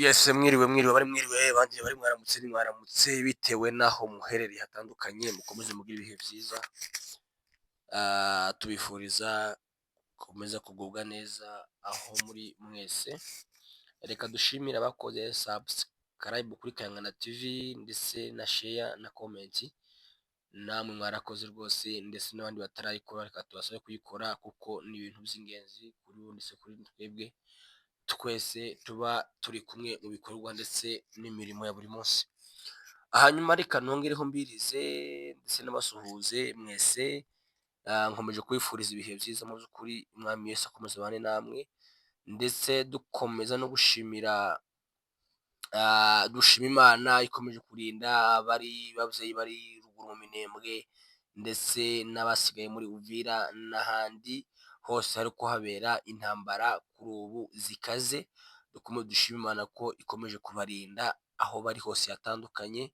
Yes, mwiriwe bari mwiriwe bangiye bari mwaramutse bitewe n'aho muherereye hatandukanye, mukomeze mugire ibihe byiza. Tubifuriza gukomeza kugubwa neza aho muri mwese. Reka dushimire abakoze subscribe kuri Kayangana TV ndetse na share na comment. Namwe mwarakoze rwose ndetse n'abandi batarayikora, reka tubasabe kuyikora kuko ni ibintu by'ingenzi kuri bo ndetse kuri twebwe twese tuba turi kumwe mu bikorwa ndetse n'imirimo ya buri munsi. Hanyuma reka nongereho mbirize ndetse n'abasuhuze mwese. Nkomeje kubifuriza ibihe byiza mu by'ukuri, umwami Yesu akomeza abane namwe ndetse dukomeza no gushimira dushima Imana ikomeje kurinda ababyeyi bari ruguru mu Minembwe ndetse n'abasigaye muri Uvira n'ahandi hose hari kuhabera intambara kuri ubu zikaze. Dukomeze dushima Imana ko ikomeje kubarinda aho bari hose hatandukanye.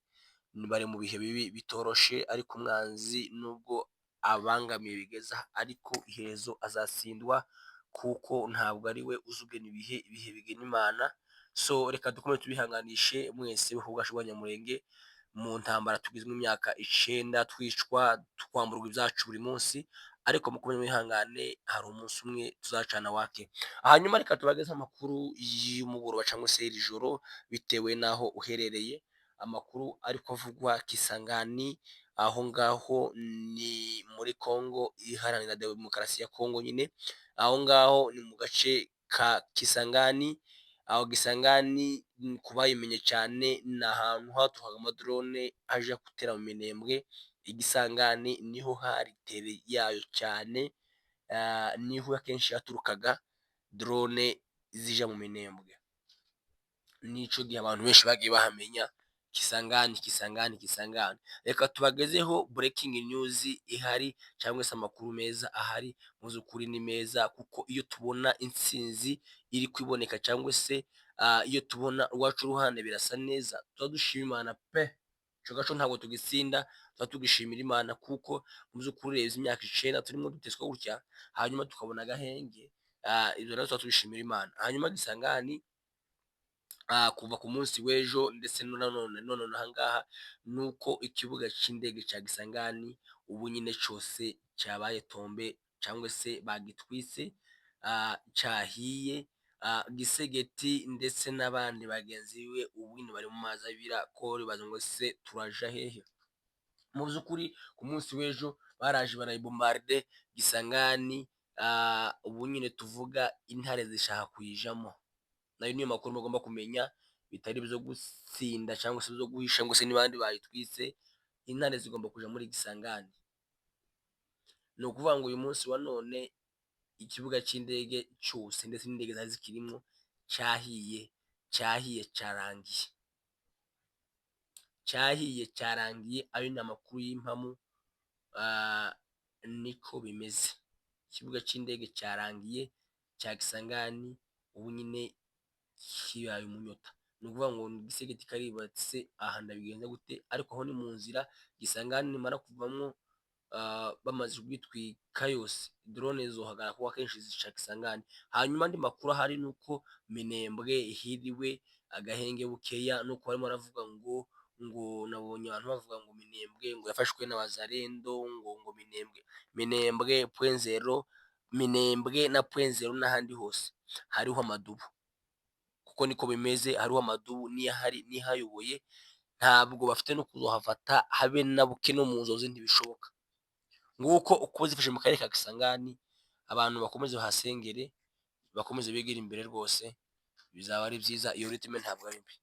Bari mu bihe bibi bitoroshe, ariko umwanzi nubwo abangamiye bigeza ariko iherezo azatsindwa, kuko ntabwo ari we uzugena ibihe bigena Imana. So reka dukomeze tubihanganishe mwese bihugu bwacu bw'Abanyamulenge mu ntambara tugizwe imyaka 9 twicwa twamburwa ibyacu buri munsi, ariko mukomeze mwihangane, hari umunsi umwe tuzacana wake. Hanyuma reka tubagezeho amakuru y'umugoroba cyangwa se iri joro bitewe n'aho uherereye. Amakuru ariko avugwa Kisangani, aho ngaho ni muri Kongo iharanira demokarasi ya Kongo nyine. Aho ngaho ni mu gace ka Kisangani. Aho Kisangani ku bayimenye cyane ni ahantu haturukaga amadrone aje gutera mu Minembwe. Igisangani niho hari tere yayo cyane, niho akenshi haturukaga drone zija mu Minembwe. Nico gihe abantu benshi bagiye bahamenya Kisangani. Reka tubagezeho breaking news ihari cyangwa se amakuru meza ahari. Mu by'ukuri ni meza kuko iyo tubona intsinzi iri kwiboneka cyangwa se iyo tubona urwacu ruhande birasa neza, tuba dushima Imana pe. Ico gaco ntabwo tugitsinda, tuba tugishimira Imana kuko mu by'ukuri reza imyaka 9 turimo duteswa gutya, hanyuma tukabona agahenge. Ibyo rero tuba tubishimira Imana. Hanyuma Kisangani kuva ku munsi w'ejo ndetse none ahangaha nuko ikibuga cy'indege cya Kisangani ubu nyine cyose cyabaye tombe cyangwa se bagitwise, cyahiye. Gisegeti ndetse n'abandi bagenzi we ubu nyine bari mu mazi abira ko bibaza ngo se turaja hehe. Mu by'ukuri ku munsi w'ejo baraje barayibombarde Kisangani. Ubu nyine tuvuga intare zishaka kuyijamo. Nayo niyo makuru mugomba kumenya, bitari byo gutsinda cyangwa se byo guhisha ngo se n'ibandi bayitwise. Intare zigomba kuja muri Kisangani. Ni ukuvuga ngo uyu munsi wa none ikibuga cy'indege cyose ndetse n'indege zari zikirimo cyahiye cyarangiye. Ayo ni amakuru y'impamu, niko bimeze. Ikibuga cy'indege cyarangiye cya Kisangani ubu nyine kibaye umunyota. Ni ukuvuga ngo Gisegeti karibatse, aha ndabigenza gute, ariko aho ni mu nzira. Kisangani nimara kuvamwo bamaze kubitwika yose, drone zohagarara kuko akenshi zica Kisangani. Hanyuma andi makuru ahari nuko Minembwe hiriwe agahenge bukeya, nuko barimo baravuga ngo nabonye abantu bavuga ngo Minembwe ngo yafashwe n'abazarendo, ngo Minembwe point zero, Minembwe na point zero n'ahandi hose hariho amadubu, kuko niko bimeze. Hariho amadubu nihayoboye, ntabwo bafite no kuzohafata habe na buke, no mu nzozi ntibishoboka. Nguko uko zifashe mu karere ka Kisangani. Abantu bakomeze bahasengere, bakomeze begera imbere rwose, bizaba ari byiza. Iyo ritime ntabwo ari mbi.